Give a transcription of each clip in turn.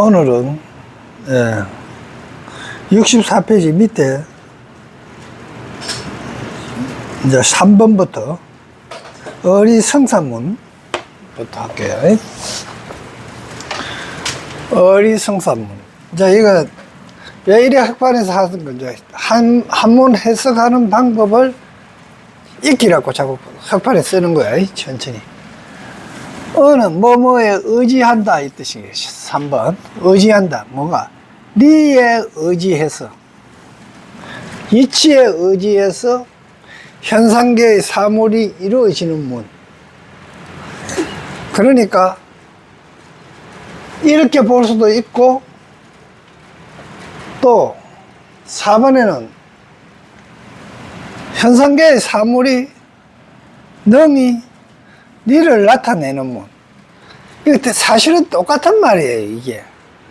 오늘은 64페이지 밑에 이제 3번부터 어리성사문부터 할게요. 어리성사문. 자, 이거 왜 이래 학반에서 하는 건지 한문 해석하는 방법을 익히라고 자꾸 학판에 쓰는 거야. 천천히. 어는 뭐뭐에 의지한다 이 뜻이에요. 3번 의지한다. 뭐가? 니에 의지해서, 이치에 의지해서 현상계의 사물이 이루어지는 문. 그러니까 이렇게 볼 수도 있고, 또 4번에는 현상계의 사물이 능히 니를 나타내는 문. 이게 사실은 똑같은 말이에요.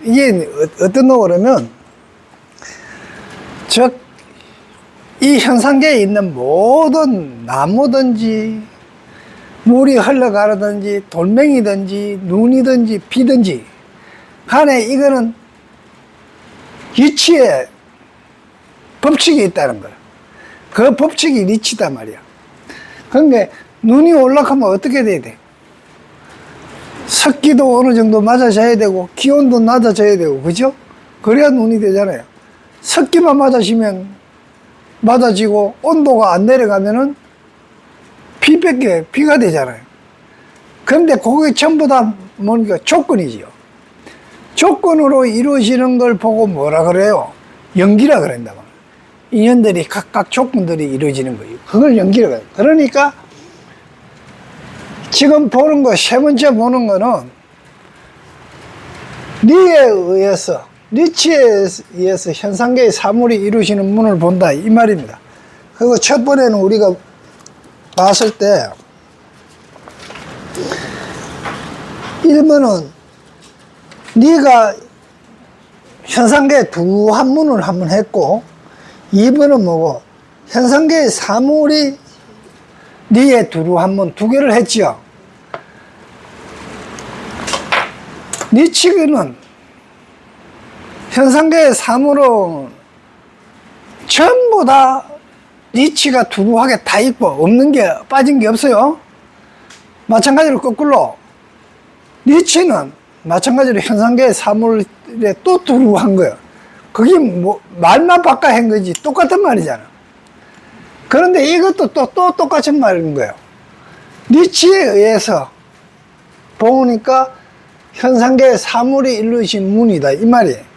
이게 어떤 거 그러면, 즉 이 현상계에 있는 모든 나무든지 물이 흘러가르든지 돌멩이든지 눈이든지 비든지 간에 이거는 이치에 법칙이 있다는 거야. 그 법칙이 이치다 말이야. 그런데 눈이 올라가면 어떻게 돼야 돼? 습기도 어느 정도 맞아져야 되고 기온도 낮아져야 되고, 그죠? 그래야 눈이 되잖아요. 습기만 맞아지고 온도가 안 내려가면은 비가 되잖아요. 그런데 그게 전부 다 뭔가 조건이지요. 조건으로 이루어지는 걸 보고 뭐라 그래요? 연기라 그런다 말이에요. 인연들이 각각 조건들이 이루어지는 거예요. 그걸 연기라 그래요. 그러니까 지금 보는 거, 세 번째 보는 거는 니에 의해서, 니치에 의해서 현상계의 사물이 이루어지는 문을 본다 이 말입니다. 그리고 첫 번에는 우리가 봤을 때 1번은 네가 현상계의 두 한문을 한번 했고, 2번은 뭐고 현상계의 사물이 니의 두루 한문 두 개를 했지요. 니치기는 현상계의 사물은 전부 다 니치가 두루하게 다 있고 없는 게 빠진 게 없어요. 마찬가지로 거꾸로 니치는 마찬가지로 현상계의 사물에 또 두루한 거예요. 그게 뭐 말만 바꿔 한 거지 똑같은 말이잖아. 그런데 이것도 또 똑같은 말인 거예요. 니치에 의해서 보니까 현상계의 사물이 이루어진 문이다 이 말이에요.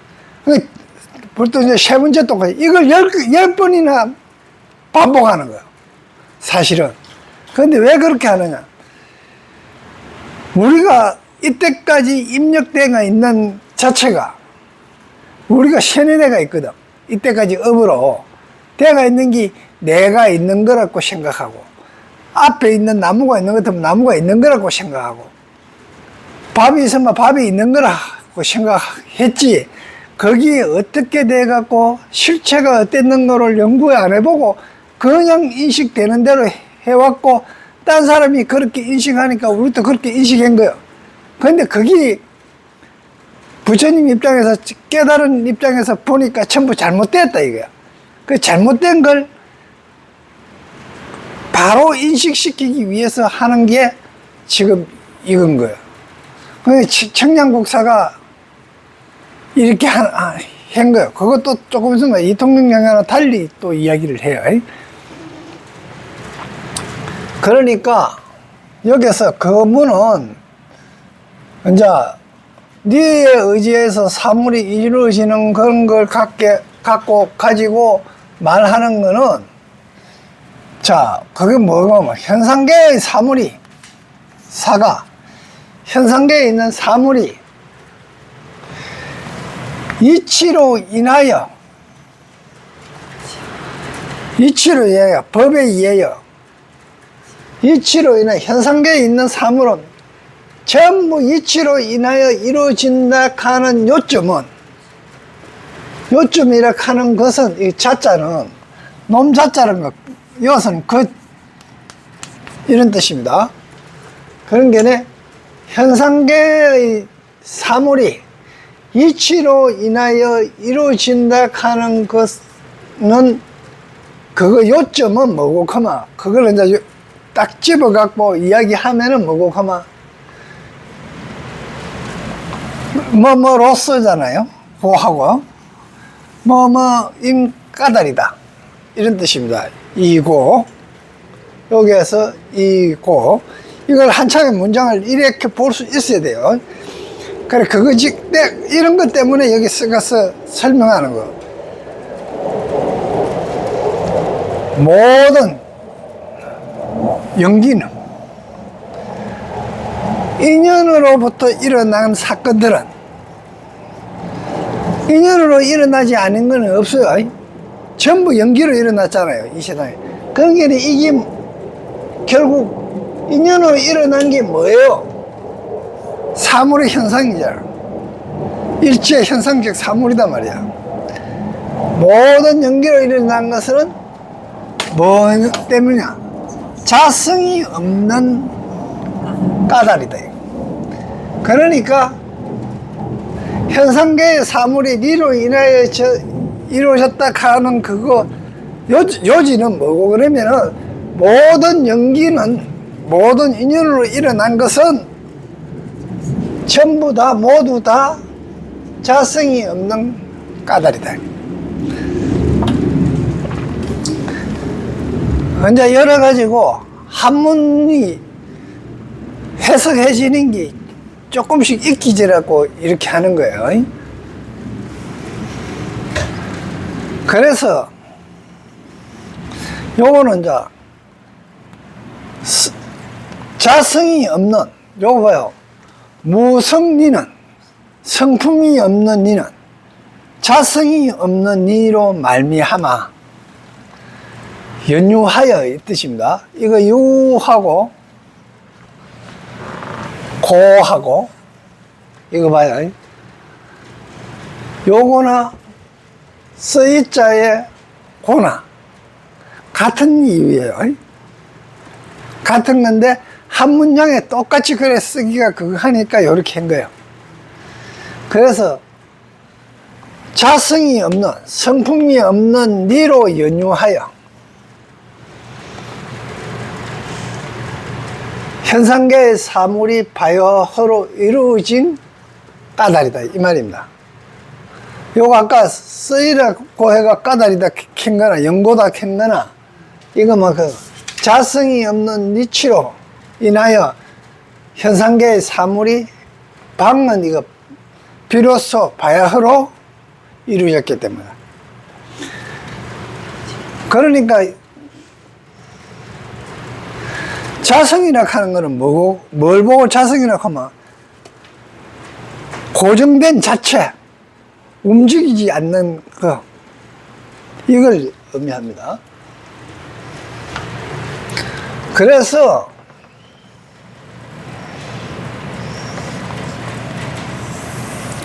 보통 이제 세 번째 똑같이 이걸 열 번이나 반복하는 거예요. 사실은. 그런데 왜 그렇게 하느냐? 우리가 이때까지 입력대가 있는 자체가 우리가 세뇌대가 있거든. 이때까지 업으로 대가 있는 게 내가 있는 거라고 생각하고, 앞에 있는 나무가 있는 것 같으면 나무가 있는 거라고 생각하고, 밥이 있으면 밥이 있는 거라고 생각했지, 거기에 어떻게 돼갖고 실체가 어땠는 거를 연구 안 해보고 그냥 인식되는 대로 해왔고, 딴 사람이 그렇게 인식하니까 우리도 그렇게 인식한 거예요. 그런데 그게 부처님 입장에서, 깨달은 입장에서 보니까 전부 잘못됐다 이거야. 그 잘못된 걸 바로 인식시키기 위해서 하는 게 지금 이건 거예요. 청량국사가 이렇게 한 거예요. 그것도 조금 있으면 이통령 강야와 달리 또 이야기를 해요. 그러니까 여기서 그 문은 이제 니에 의지해서 사물이 이루어지는 그런 걸 가지고 말하는 거는, 자, 그게 뭐냐면 현상계의 사물이, 현상계에 있는 사물이 이치로 인하여, 법에 의하여 이치로 인하여 현상계에 있는 사물은 전부 이치로 인하여 이루어진다 하는 요점이라 하는 것은, 이 자자는 놈자자라는 것, 이것은 이런 뜻입니다. 그런 게 현상계의 사물이 이치로 인하여 이루어진다 하는 것은 그거 요점은 뭐고 커마 그걸 이제 딱 집어 갖고 이야기하면은 뭐고 커마 뭐뭐로서잖아요. 고하고 뭐뭐임 까닭이다 이런 뜻입니다. 이고 여기에서 이고 이걸 한창의 문장을 이렇게 볼 수 있어야 돼요. 그래 그거지 이런 것 때문에 여기 써가서 설명하는 거. 모든 연기는 인연으로부터 일어난 사건들은 인연으로 일어나지 않은 건 없어요. 전부 연기로 일어났잖아요, 이 세상에. 그러니까 이게 결국 인연으로 일어난 게 뭐예요? 사물의 현상이잖아. 일체의 현상적 사물이단 말이야. 모든 연기로 일어난 것은 뭐 때문이냐? 자성이 없는 까닭이다. 그러니까 현상계의 사물이 니로 인하여 이루어졌다 하는 그거 요지는 뭐고 그러면은 모든 연기는 모든 인연으로 일어난 것은 전부 다 모두 다 자성이 없는 까닭이다. 이제 여러 가지고 한문이 해석해지는 게 조금씩 익히지라고 이렇게 하는 거예요. 그래서 요거는 이제 자성이 없는 요거 봐요. 무성리는 성품이 없는 니는 자성이 없는 니로 말미암아 연유하여 이 뜻입니다. 이거 유하고 고하고 이거 봐요. 요거나 쓰이자의 고나 같은 이유예요. 같은 건데 한 문장에 똑같이 그래 쓰기가 그거 하니까 이렇게 한 거예요. 그래서 자성이 없는 성품이 없는 니로 연유하여 현상계의 사물이 바여허로 이루어진 까닭이다 이 말입니다. 요거 아까 쓰이라고 해가 까닭이다 캔 거나 연고다 캔 거나 이거 뭐 그 자성이 없는 니치로 인하여 현상계의 사물이 방은 이거 비로소 바야흐로 이루어졌기 때문에. 그러니까 자성이라 하는 거는 뭐고, 뭘 보고 자성이라 하면 고정된 자체, 움직이지 않는 거, 이걸 의미합니다. 그래서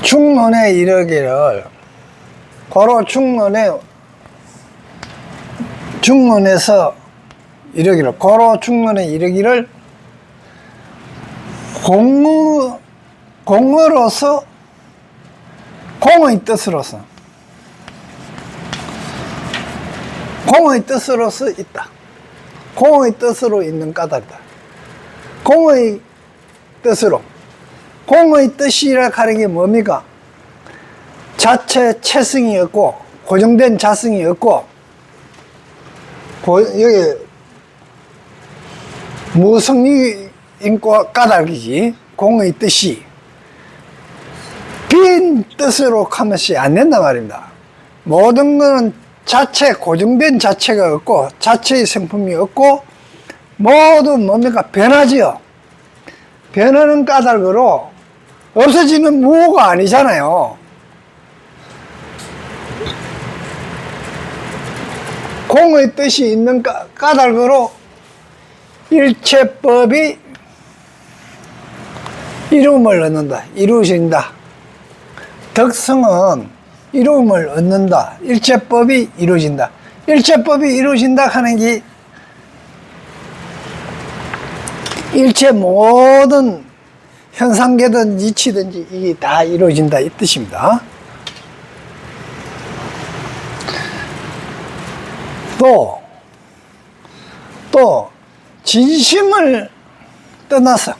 중론에 이르기를 고로 중론에서 이르기를 고로 중론에 이르기를 공으로서 공의 뜻으로서 있다. 공의 뜻으로 있는 까닭이다. 공의 뜻으로. 공의 뜻이라 하는 게 뭡니까? 자체 체성이 없고 고정된 자성이 없고 여기 무성리 인과 까닭이지. 공의 뜻이 빈 뜻으로 하면서 안 된단 말입니다. 모든 것은 자체 고정된 자체가 없고 자체의 성품이 없고 모두 뭡니까? 변하지요. 변하는 까닭으로 없어지는 무호가 아니잖아요. 공의 뜻이 있는 까닭으로 일체법이 이루음을 얻는다. 이루어진다. 덕성은 이루음을 얻는다. 일체법이 이루어진다. 일체법이 이루어진다 하는 게 일체 모든 현상계든 이치든지 이게 다 이루어진다 이 뜻입니다. 또 진심을 떠나서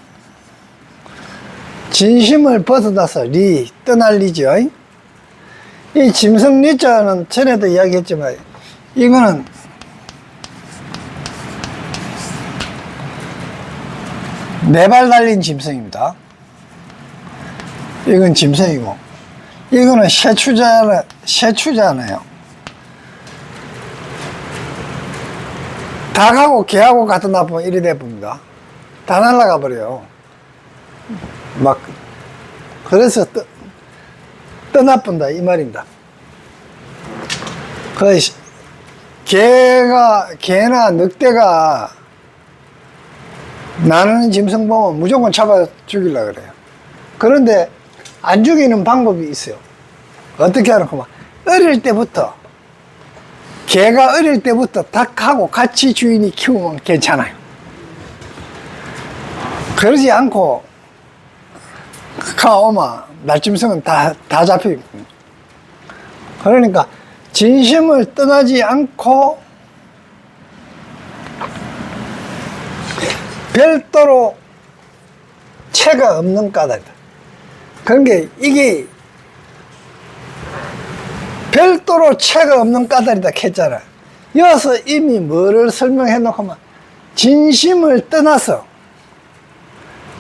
진심을 벗어나서 떠날 리죠. 이 짐승리자는 전에도 이야기했지만 이거는 네 발 달린 짐승입니다. 이건 짐승이고 이거는 새추잖아요. 닭하고 개하고 같은 나쁘면 이리 돼봅니다. 다 날아가 버려요. 막 그래서 떠나쁜다 이 말입니다. 그 개나 늑대가 나누는 짐승 보면 무조건 잡아 죽이려고 그래요. 그런데 안 죽이는 방법이 있어요. 어떻게 하는구만. 어릴 때부터 개가 어릴 때부터 닭하고 같이 주인이 키우면 괜찮아요. 그러지 않고 가오마 날짐승은 다 잡힙니다. 그러니까 진심을 떠나지 않고 별도로 채가 없는 까닭이다. 그러니까 이게 별도로 채가 없는 까닭이다 했잖아. 여기서 이미 뭐를 설명해 놓고만 진심을 떠나서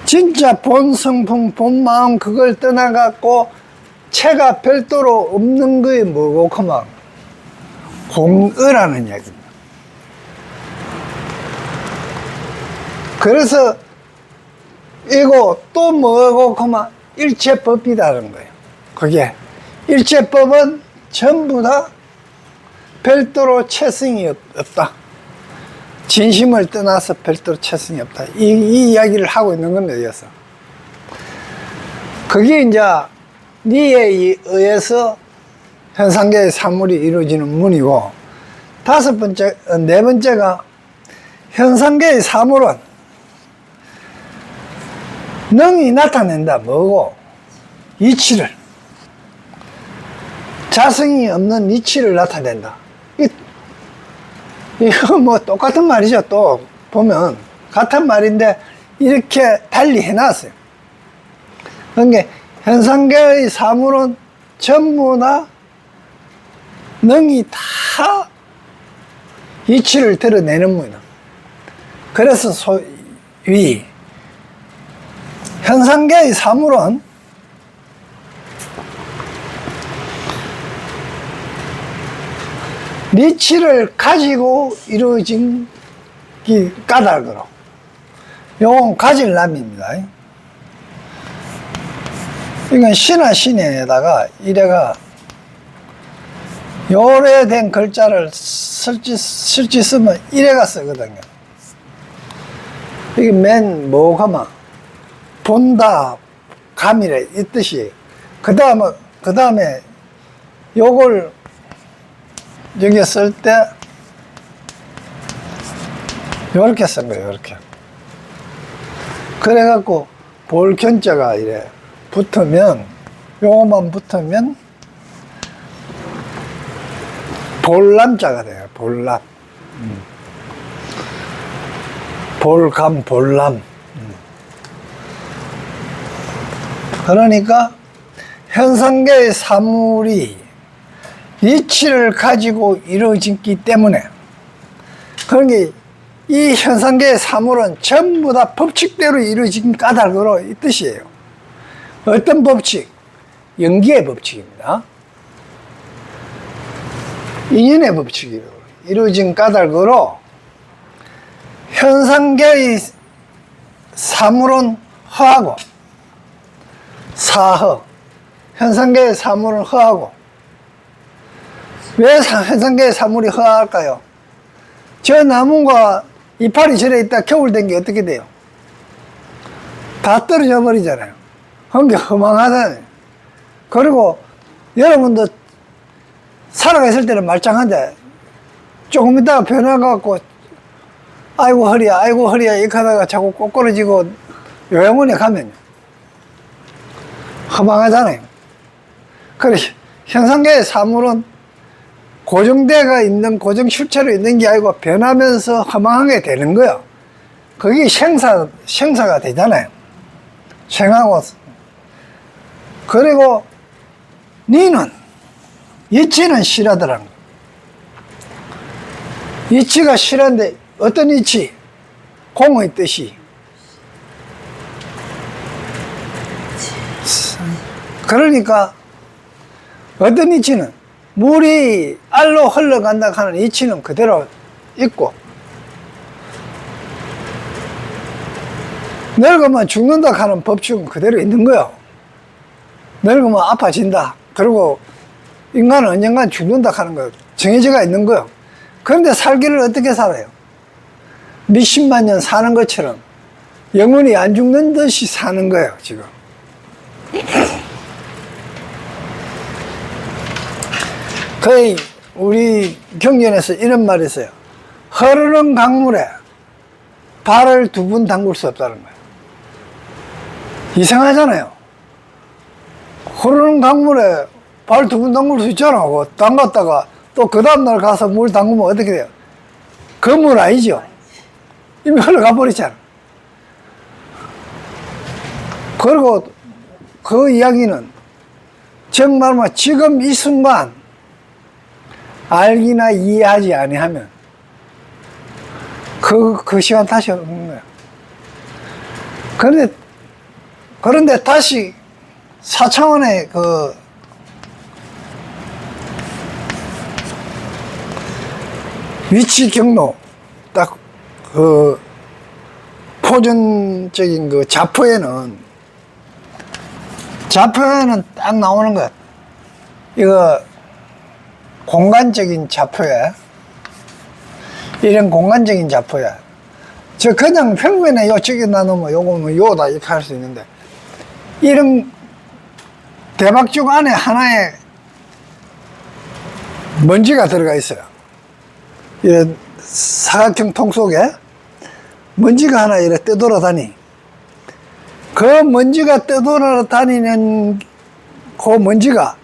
진짜 본 성품, 본 마음 그걸 떠나갖고 채가 별도로 없는 거에 뭐고 그만 공의라는 이야기입니다. 그래서 이거 또 뭐고 그만 일체법이라는 거예요. 그게 일체법은 전부 다 별도로 채성이 없다. 진심을 떠나서 별도로 채성이 없다. 이 이야기를 하고 있는 겁니다. 여기서. 그게 이제 니에 의해서 현상계의 사물이 이루어지는 문이고, 네 번째가 현상계의 사물은 능이 나타낸다. 뭐고? 이치를. 자성이 없는 이치를 나타낸다. 이거 뭐 똑같은 말이죠. 또 보면 같은 말인데 이렇게 달리 해놨어요. 그러니까 현상계의 사물은 전부 다 능이 다 이치를 드러내는 문이다. 그래서 소위 현상계의 사물은 리치를 가지고 이루어진 까닭으로 요건 가질남입니다. 이건 신화 신에다가 이래가 요래된 글자를 설치 쓰면 이래가 쓰거든요. 이게 맨 뭐가마 본다 감이래 이 뜻이에요. 그 다음에 요걸 여기 쓸 때 요렇게 쓴 거예요. 요렇게 그래갖고 볼견자가 이래 붙으면 요거만 붙으면 볼람자가 돼요. 볼람 볼감 볼람. 그러니까 현상계의 사물이 이치를 가지고 이루어지기 때문에, 그러니까 이 현상계의 사물은 전부 다 법칙대로 이루어진 까닭으로 이 뜻이에요. 어떤 법칙? 연기의 법칙입니다. 인연의 법칙이로 이루어진 까닭으로 현상계의 사물은 허하고 사허, 현상계의 사물은 허하고. 왜 현상계의 사물이 허할까요? 저 나무가 이파리 절에 있다 겨울 된 게 어떻게 돼요? 다 떨어져 버리잖아요. 그게 허망하잖아요. 그리고 여러분도 살아가 있을 때는 말짱한데 조금 있다가 변화갖고 아이고 허리야 이렇게 하다가 자꾸 꼬꾸러지고 요양원에 가면요 허망하잖아요. 그래, 현상계의 사물은 고정대가 있는, 고정 실체로 있는 게 아니고 변하면서 허망하게 되는 거예요. 그게 생사가 되잖아요. 생하고. 그리고 니는 이치는 실하더라는 거예요. 이치가 실한데 어떤 이치? 공의 뜻이. 그러니까 어떤 이치는 물이 알로 흘러간다 하는 이치는 그대로 있고, 늙으면 죽는다 하는 법칙은 그대로 있는 거예요. 늙으면 아파진다. 그리고 인간은 언젠간 죽는다 하는 거 정해져가 있는 거예요. 그런데 살기를 어떻게 살아요? 몇십만 년 사는 것처럼 영원히 안 죽는 듯이 사는 거예요, 지금. 거의 우리 경전에서 이런 말이 있어요. 흐르는 강물에 발을 두 번 담글 수 없다는 거예요. 이상하잖아요. 흐르는 강물에 발 두 번 담글 수 있잖아. 담갔다가 또 그 다음날 가서 물 담그면 어떻게 돼요? 그 물 아니죠? 이미 흘러가 버리잖아. 그리고 그 이야기는 정말 뭐 지금 이 순간 알기나 이해하지 아니하면 그 시간 다시 오는 거야. 그런데 다시 4차원의 그 위치 경로, 딱 그 포전적인 그 좌표에는 딱 나오는 것. 이거 공간적인 좌표야. 이런 공간적인 좌표야. 저 그냥 평면에 요 저기 나누면 요거는 요다 이렇게 할 수 있는데, 이런 대박죽 안에 하나의 먼지가 들어가 있어요. 이런 사각형 통 속에 먼지가 하나 이렇게 떠돌아다니. 그 먼지가 떠돌아다니는 그 먼지가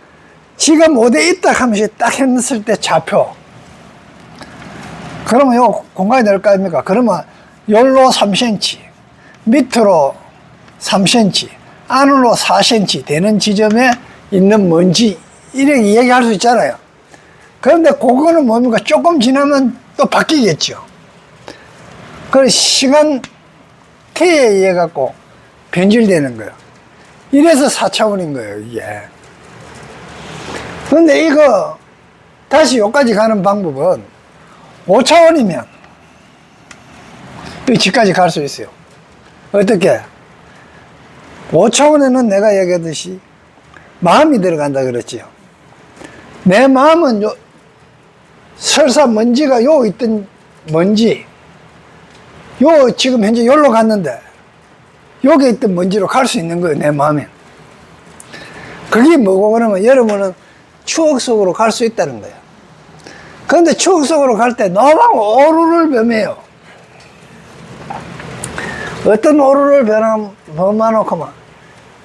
지금 어디에 있다 하면서 딱 했을 때 좌표. 그러면 요 공간이 될 거 아닙니까? 그러면 열로 3cm, 밑으로 3cm, 안으로 4cm 되는 지점에 있는 먼지, 이렇게 이야기할 수 있잖아요. 그런데 그거는 뭡니까? 조금 지나면 또 바뀌겠죠. 그 시간 T에 의해 갖고 변질되는 거예요. 이래서 4차원인 거예요, 이게. 그런데 이거 다시 여기까지 가는 방법은 5차원이면 이 집까지 갈 수 있어요. 어떻게? 5차원에는 내가 얘기하듯이 마음이 들어간다 그랬지요. 내 마음은 설사 먼지가 요 있던 먼지, 요 지금 현재 여기로 갔는데 여기 있던 먼지로 갈 수 있는 거예요, 내 마음에. 그게 뭐고 그러면 여러분은 추억 속으로 갈 수 있다는 거예요. 그런데 추억 속으로 갈 때 너무 오류를 범해요. 어떤 오류를 범해놓고만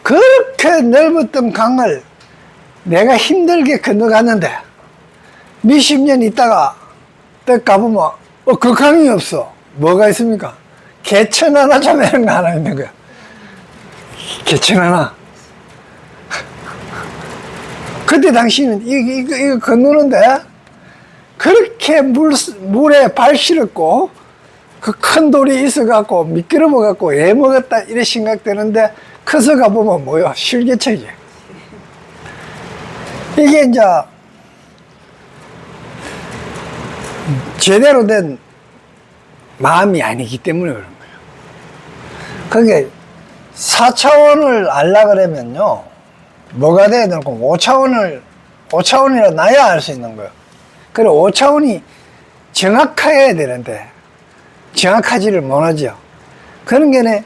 그렇게 넓었던 강을 내가 힘들게 건너갔는데 몇십 년 있다가 딱 가보면 그 강이 없어. 뭐가 있습니까? 개천 하나 좀 이런 거 하나 있는 거야. 개천 하나. 그때 당시는 이거 건너는데 그렇게 물에 발 실었고 그 큰 돌이 있어갖고 미끄러 먹었고 애 먹었다 이래 생각되는데 커서 가보면 뭐야? 실개척이야. 이게 이제 제대로 된 마음이 아니기 때문에 그런 거예요. 그게 4차원을 알라 그러면요, 뭐가 돼야 되고 5차원이라 나야 알 수 있는 거예요. 그래 5차원이 정확해야 되는데 정확하지를 못하죠. 그런 게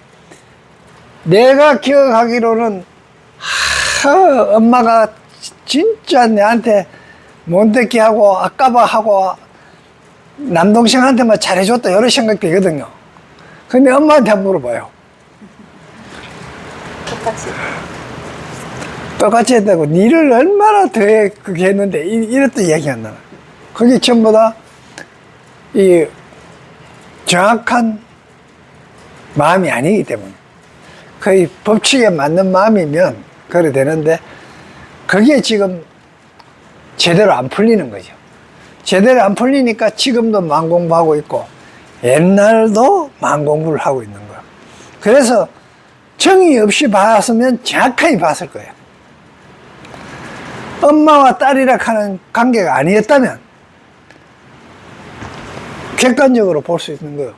내가 기억하기로는 엄마가 진짜 내한테 몬테키하고 아까바하고 남동생한테만 잘해줬다 이런 생각 되거든요. 근데 엄마한테 한번 물어봐요. 똑같이. 똑같이 했다고 니를 얼마나 더해 그게 했는데 이랬던 이야기 안 나와. 그게 전부 다 이 정확한 마음이 아니기 때문에 거의 법칙에 맞는 마음이면 그래 되는데 그게 지금 제대로 안 풀리는 거죠. 제대로 안 풀리니까 지금도 망공부하고 있고 옛날도 망공부를 하고 있는 거야. 그래서 정의 없이 봤으면 정확하게 봤을 거예요. 엄마와 딸이라 하는 관계가 아니었다면 객관적으로 볼 수 있는 거예요.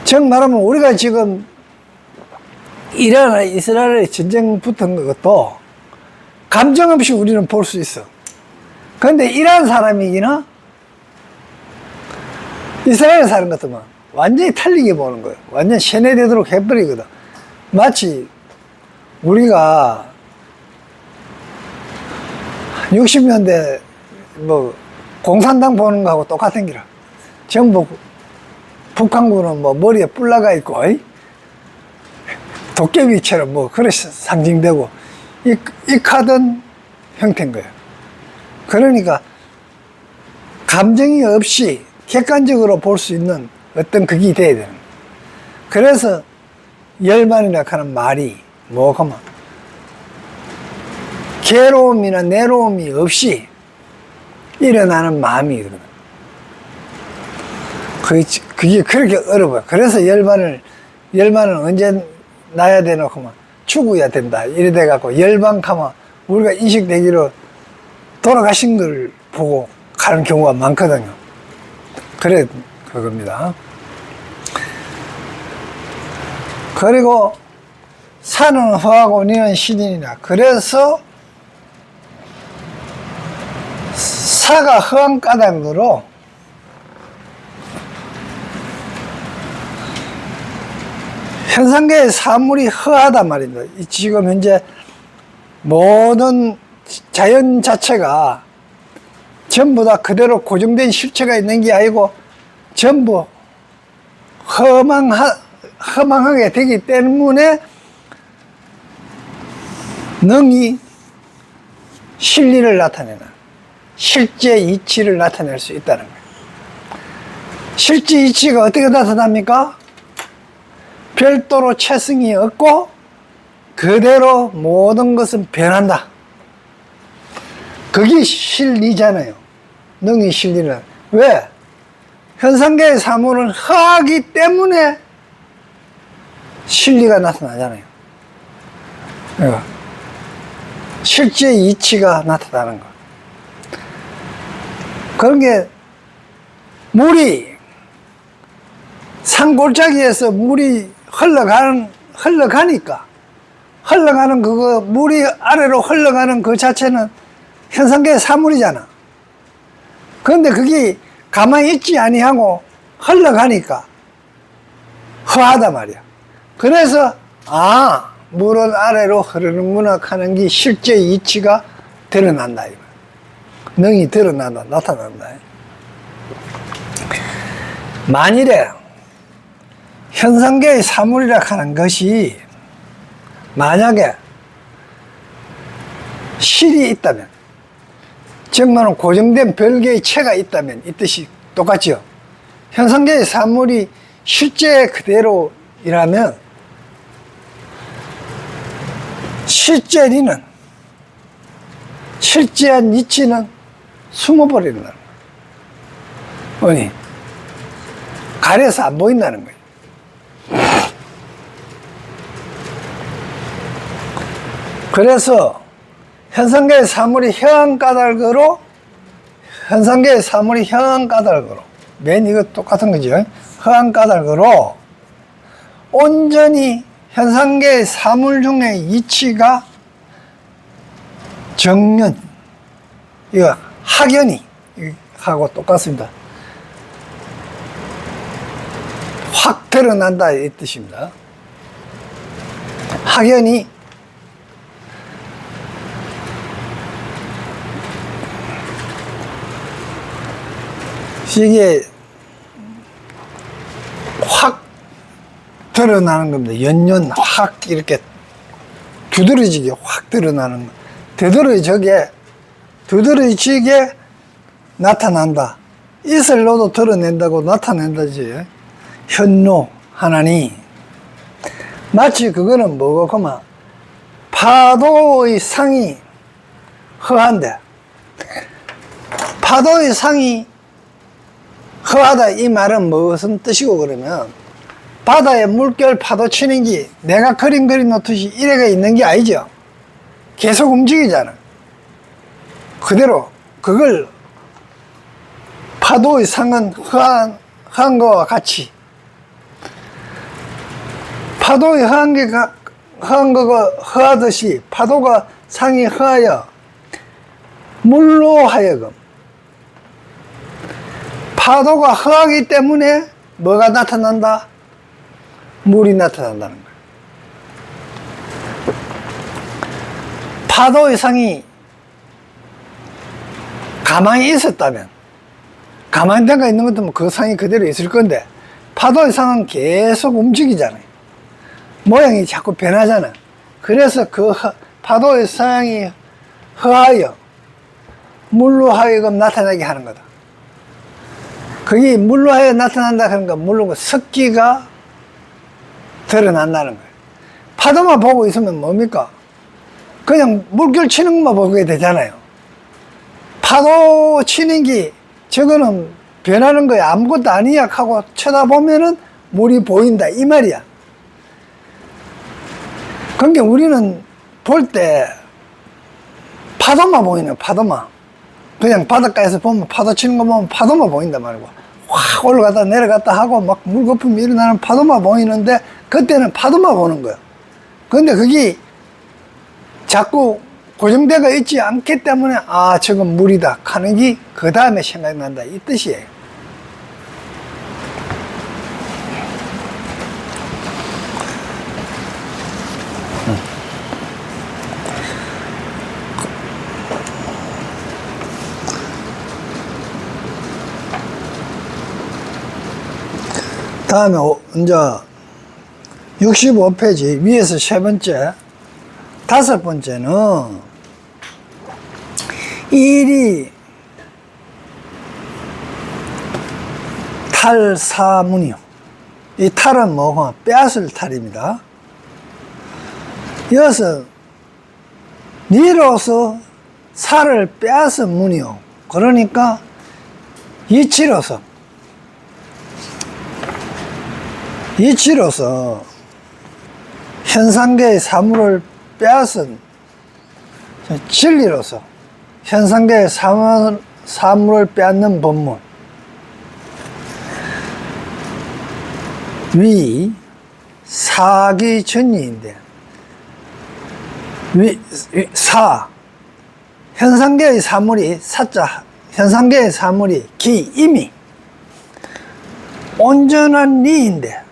정 말하면 우리가 지금 이란이나 이스라엘의 전쟁 붙은 것도 감정 없이 우리는 볼 수 있어. 그런데 이란 사람이기나 이스라엘 사람 같으면 완전히 틀리게 보는 거예요. 완전 세뇌되도록 해버리거든. 마치 우리가 60년대 뭐 공산당 보는 거하고 똑같은 기라. 전부 북한군은 뭐 머리에 뿔 나가 있고 도깨비처럼 뭐 그래 상징되고 이 카드는 형태인 거예요. 그러니까 감정이 없이 객관적으로 볼 수 있는 어떤 그게 돼야 되는 거예요. 그래서 열반이라 하는 말이 뭐가면 괴로움이나 내로움이 없이 일어나는 마음이거든. 그게 그렇게 어려워요. 그래서 열반은 언제 나야 되나 하면 죽어야 된다. 이래 돼갖고 열반하면 우리가 인식되기로 돌아가신 걸 보고 가는 경우가 많거든요. 그래, 그겁니다. 그리고 산은 허하고 니는 신인이라. 그래서 사가 허한 까닭으로 현상계의 사물이 허하단 말입니다. 지금 현재 모든 자연 자체가 전부 다 그대로 고정된 실체가 있는 게 아니고 전부 허망하게 되기 때문에 능히 실리를 나타내는 실제 이치를 나타낼 수 있다는 거예요. 실제 이치가 어떻게 나타납니까? 별도로 체성이 없고 그대로 모든 것은 변한다. 그게 실리잖아요. 능히 실리는. 왜? 현상계의 사물은 허하기 때문에 실리가 나타나잖아요. 실제 이치가 나타나는 거. 그런 게 물이 산골짜기에서 물이 흘러가니까 흘러가는 그거 물이 아래로 흘러가는 그 자체는 현상계의 사물이잖아. 그런데 그게 가만히 있지 아니하고 흘러가니까 허하단 말이야. 그래서 물은 아래로 흐르는구나 하는 게 실제 이치가 드러난다. 능이 드러난다, 나타난다. 만일에 현상계의 사물이라 하는 것이 만약에 실이 있다면, 즉 말은 고정된 별개의 체가 있다면 이 뜻이 똑같죠. 현상계의 사물이 실제 그대로이라면 실제리는 실제한 이치는 숨어버리는 거예요. 가려서 안 보인다는 거예요. 그래서 현상계의 사물이 형한 까닭으로 맨 이거 똑같은 거죠. 허한 까닭으로 온전히 현상계의 사물 중에 이치가 정년, 이거 확연히 하고 똑같습니다. 확 드러난다 이 뜻입니다. 확연히 이게 확 드러나는 겁니다. 연연 확 이렇게 두드러지게 확 드러나는 거. 두드러지게 나타난다. 있을 노도 드러낸다고 나타낸다지. 현노 하나니. 마치 그거는 뭐고만 파도의 상이 허한데, 파도의 상이 허하다 이 말은 무슨 뜻이고 그러면 바다에 물결 파도 치는 게 내가 그림 그려놓듯이 이래가 있는 게 아니죠. 계속 움직이잖아. 그대로 그걸 파도의 상은 허한 거와 같이, 파도의 허한 거가 허하듯이 파도가 상이 허하여 물로 하여금, 파도가 허하기 때문에 뭐가 나타난다? 물이 나타난다는 거예요. 파도의 상이 가만히 있었다면, 가만히 내가 있는 것도 그 상이 그대로 있을 건데, 파도의 상은 계속 움직이잖아요. 모양이 자꾸 변하잖아. 그래서 그 파도의 상이 허하여 물로 하여금 나타나게 하는 거다. 그게 물로 하여 나타난다 하는 건 물로 습기가 드러난다는 거예요. 파도만 보고 있으면 뭡니까? 그냥 물결 치는 것만 보게 되잖아요. 파도 치는 게 저거는 변하는 거야. 아무것도 아니야 하고 쳐다보면은 물이 보인다 이 말이야. 그러니까 우리는 볼 때 파도만 보이네. 파도만. 그냥 바닷가에서 보면 파도 치는 거 보면 파도만 보인단 말이고, 확 올라갔다 내려갔다 하고 막 물거품이 일어나는 파도만 보이는데 그때는 파도만 보는 거예요. 근데 그게 자꾸 고정되어 있지 않기 때문에 아 저건 물이다 하는 게 그 다음에 생각난다 이 뜻이에요. 다음에 이제 65페이지 위에서 세 번째, 다섯 번째는 일이 탈사문이요. 이 탈은 뭐고 빼앗을 탈입니다. 여기서 니로서 살을 빼앗은 문이요. 그러니까 이치로서 현상계의 사물을 빼앗은 진리로서 현상계의 사물을 빼앗는 법문. 위 사기전이인데, 현상계의 사물이 사자, 현상계의 사물이 기 이미 온전한 니인데,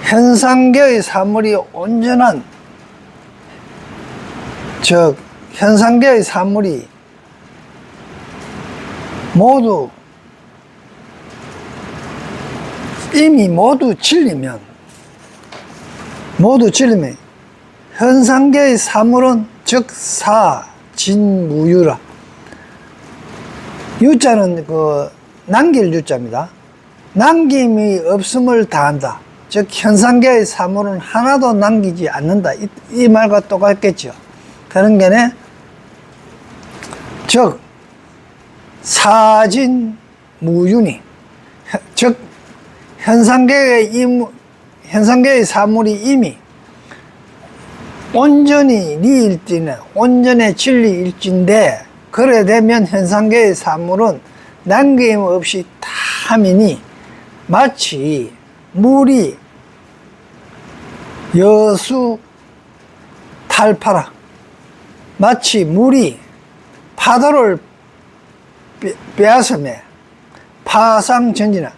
현상계의 사물이 온전한, 즉 현상계의 사물이 모두 이미 모두 진리면 현상계의 사물은 즉 사진무유라. 유자는 그 남길 유자입니다. 남김이 없음을 다한다. 즉 현상계의 사물은 하나도 남기지 않는다. 이 말과 똑같겠죠. 그런 게네. 즉 사진무윤이, 즉 현상계의 사물이 이미 온전히 니일지는 온전의 진리일진데, 그래 되면 현상계의 사물은 남김없이 탐이니 마치 물이 여수 탈파라, 마치 물이 파도를 빼앗음에 파상전지나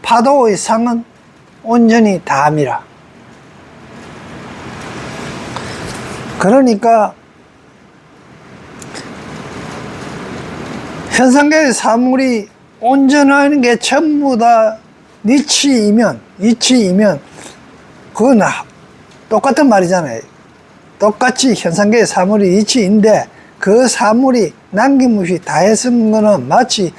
파도의 상은 온전히 다함이라. 그러니까 현상계의 사물이 온전한 게 전부 다 이치이면 그건 똑같은 말이잖아요. 똑같이 현상계의 사물이 이치인데 그 사물이 남김없이 다해쓴 거는 마치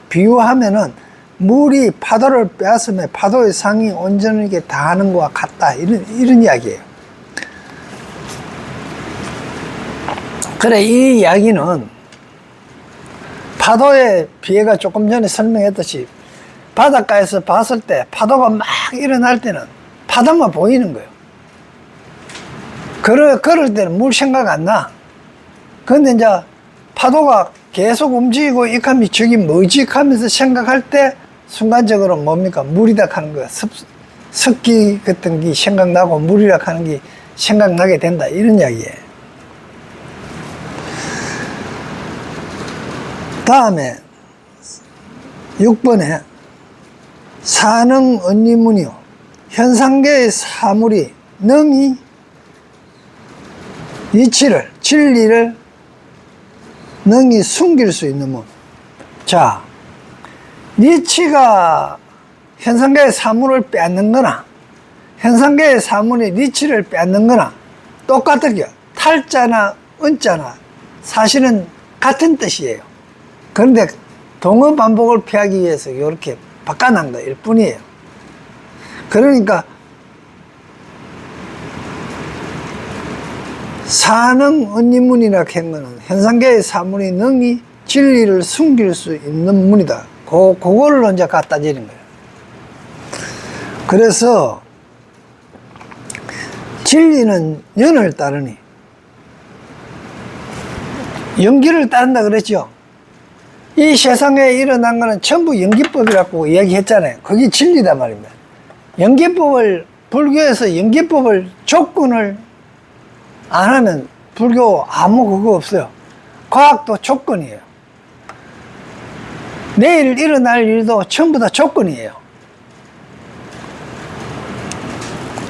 비유하면은 물이 파도를 빼앗으며 파도의 상이 온전하게 다하는 것과 같다. 이런 이야기예요. 그래, 이 이야기는 파도의 비애가 조금 전에 설명했듯이 바닷가에서 봤을 때 파도가 막 일어날 때는 파도만 보이는 거예요. 그럴 때는 물 생각 안 나. 근데 이제 파도가 계속 움직이고 이감이 저기 뭐지 하면서 생각할 때 순간적으로 뭡니까? 물이다 하는 거야. 습기 같은 게 생각나고 물이라 하는 게 생각나게 된다. 이런 이야기예요. 다음에 6번에 사능 언니문이요. 현상계의 사물이 능히 이치를, 진리를 능히 숨길 수 있는 문. 자, 니치가 현상계의 사물을 빼앗는 거나 현상계의 사물이 니치를 빼앗는 거나 똑같으요. 탈자나 은자나 사실은 같은 뜻이에요. 그런데 동어 반복을 피하기 위해서 이렇게 바꿔놓은 거일 뿐이에요. 그러니까 사능 언니문이라 한 거는 현상계의 사물이 능히 진리를 숨길 수 있는 문이다. 그거를 이제 갖다 드리는 거예요. 그래서 진리는 연을 따르니 연기를 따른다 그랬죠. 이 세상에 일어난 거는 전부 연기법이라고 이야기했잖아요. 그게 진리다 말입니다. 연기법을, 불교에서 연기법을 조건을 안 하면 불교 아무 그거 없어요. 과학도 조건이에요. 내일 일어날 일도 전부 다 조건이에요.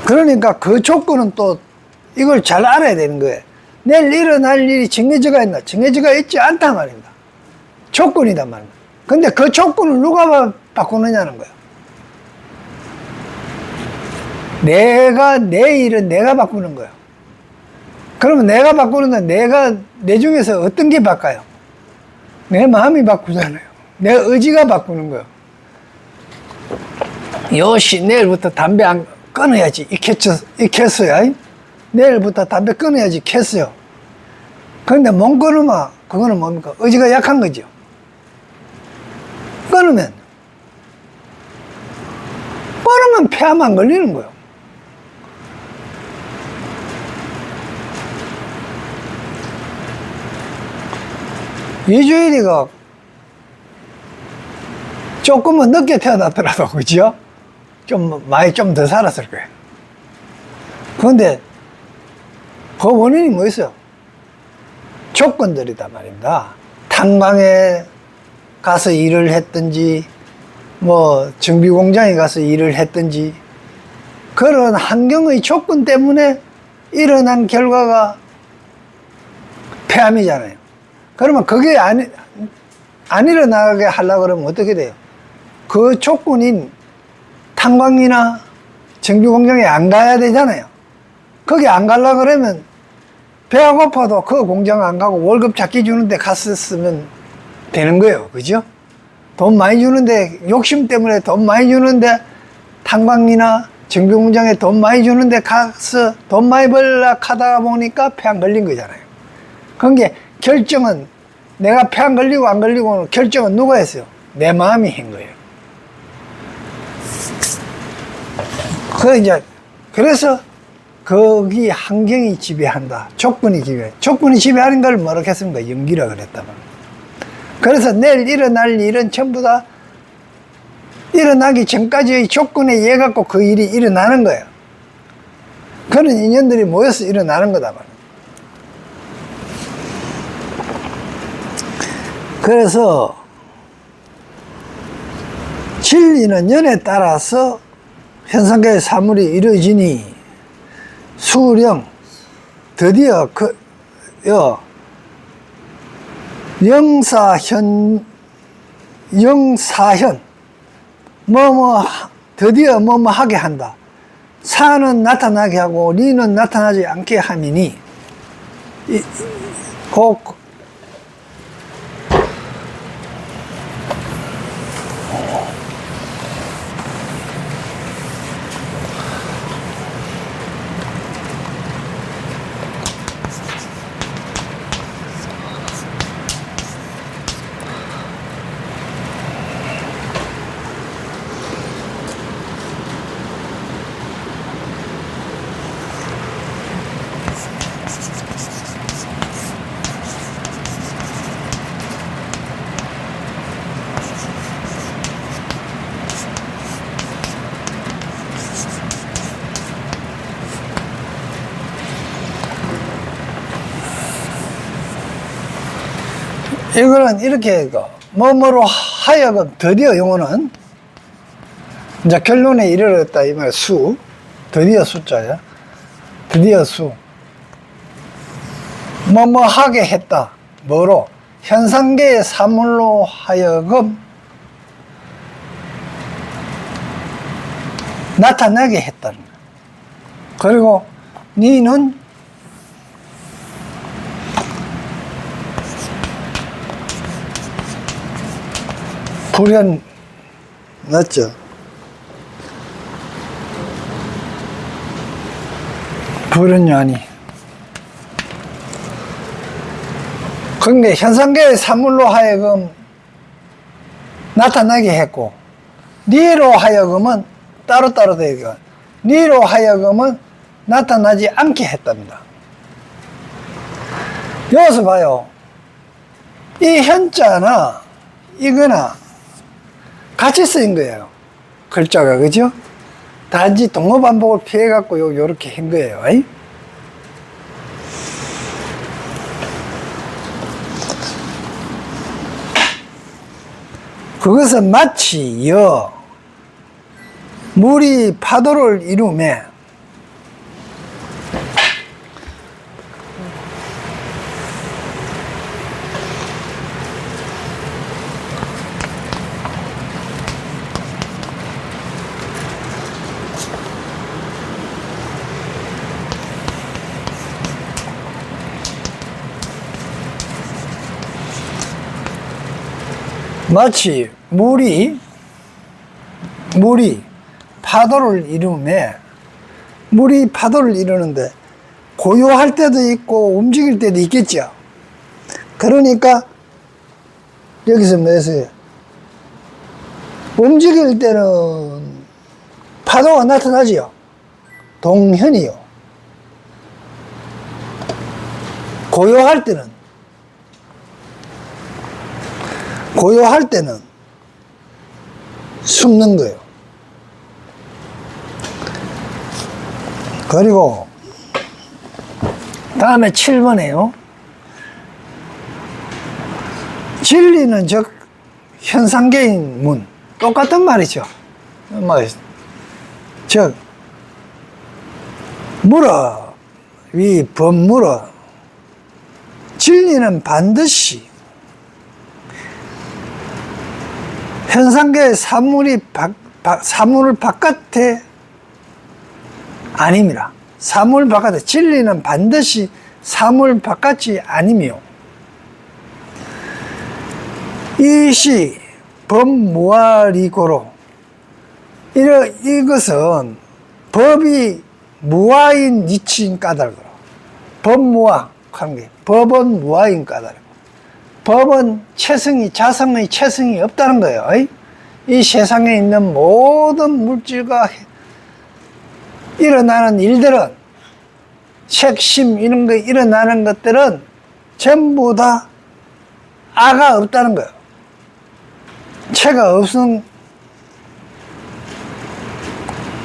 그러니까 그 조건은 또 이걸 잘 알아야 되는 거예요. 내일 일어날 일이 정해져가 있나? 정해져가 있지 않다 말입니다. 조건이단 말입니다. 근데 그 조건을 누가 바꾸느냐는 거예요. 내 일은 내가 바꾸는 거예요. 그러면 내가 바꾸는데 내 중에서 어떤 게 바꿔요? 내 마음이 바꾸잖아요. 내 의지가 바꾸는 거예요. 요시, 내일부터 담배 안 끊어야지. 익혔어요. 내일부터 담배 끊어야지. 켰어요. 그런데 못 끊으면 그거는 뭡니까? 의지가 약한 거죠. 끊으면 폐암 걸리는 거예요. 이주일이가 조금은 늦게 태어났더라도, 그죠? 많이 좀 더 살았을 거예요. 그런데 그 원인이 뭐였어요? 조건들이다 말입니다. 탄광에 가서 일을 했든지, 정비공장에 가서 일을 했든지, 그런 환경의 조건 때문에 일어난 결과가 폐암이잖아요. 그러면 그게 안 일어나게 하려고 그러면 어떻게 돼요? 그 조건인 탄광이나 정비공장에 안 가야 되잖아요. 거기 안 가려고 그러면 배가 고파도 그 공장 안 가고 월급 작게 주는데 갔었으면 되는 거예요. 그죠? 돈 많이 주는데, 욕심 때문에 돈 많이 주는데 탄광이나 정비공장에 돈 많이 주는데 가서 돈 많이 벌려고 하다 보니까 폐암 걸린 거잖아요. 그게 결정은 내가 폐암 걸리고 안 걸리고는 결정은 누가 했어요? 내 마음이 한 거예요. 그래서 거기 환경이 지배한다. 조건이 지배하는 걸 뭐라고 했습니까? 연기라 그랬단 말이에요. 그래서 내일 일어날 일은 전부 다 일어나기 전까지의 조건에 의해 갖고 그 일이 일어나는 거예요. 그런 인연들이 모여서 일어나는 거다 말이에요. 그래서 진리는 연에 따라서 현상계의 사물이 이루어지니 수령 드디어 영사현 드디어 하게 한다. 사는 나타나게 하고 리는 나타나지 않게 함이니 이, 그, 이거는 이렇게 뭐뭐로 하여금 드디어 용어는 이제 결론에 이르렀다 이 말. 수 드디어 숫자야. 드디어 수 뭐뭐 하게 했다. 뭐로? 현상계의 사물로 하여금 나타나게 했다는 거야. 그리고 니는 불현 맞죠? 불현이 그런데 현상계의 사물로 하여금 나타나게 했고 니로 하여금은 따로따로 되니까 니로 하여금은 나타나지 않게 했답니다. 여기서 봐요. 이 현자나 이거나 같이 쓰인 거예요. 글자가, 그죠? 단지 동어 반복을 피해갖고 요렇게 한 거예요. 아이? 그것은 마치 물이 파도를 이루매 마치 물이 파도를 이루매 물이 파도를 이루는데 고요할 때도 있고 움직일 때도 있겠죠. 그러니까 여기서 뭐였어요? 움직일 때는 파도가 나타나지요. 동현이요. 고요할 때는 숨는 거예요. 그리고 다음에 7번에요. 진리는 즉 현상계인 문. 똑같은 말이죠. 즉 물어 위 범물어 진리는 반드시 현상계의 사물 바깥에 아닙니다. 사물 바깥에 진리는 반드시 사물 바깥이 아니며 이시 법무아리고로 이것은 법이 무아인 이치인 까닭으로 법무아 하는 게 법은 무아인 까닭으로 법은 자성의 체성이 없다는 거예요. 이 세상에 있는 모든 물질과 일어나는 일들은 색심 이런 거 일어나는 것들은 전부 다 아가 없다는 거예요. 체가 없은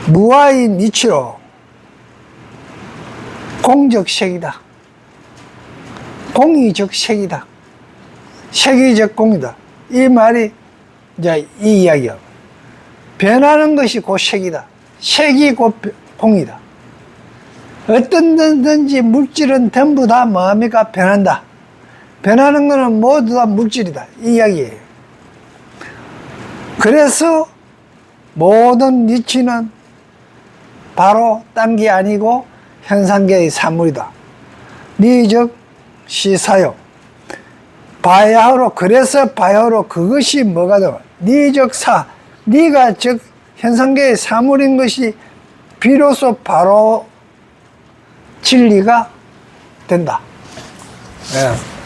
무아인 이치로 공적색이다. 공이 즉 색이다. 색이 즉 공이다. 이 말이 이제 이 이야기야. 변하는 것이 곧 색이다. 색이 곧 공이다. 어떤 든지 물질은 전부 다 뭐합니까? 변한다. 변하는 것은 모두 다 물질이다. 이 이야기예요. 그래서 모든 이치는 바로 딴 게 아니고 현상계의 사물이다. 니 즉 시사요. 바야흐로, 그래서 바야흐로 그것이 뭐가 되고, 니적 사, 니가 즉 현상계의 사물인 것이 비로소 바로 진리가 된다. 예.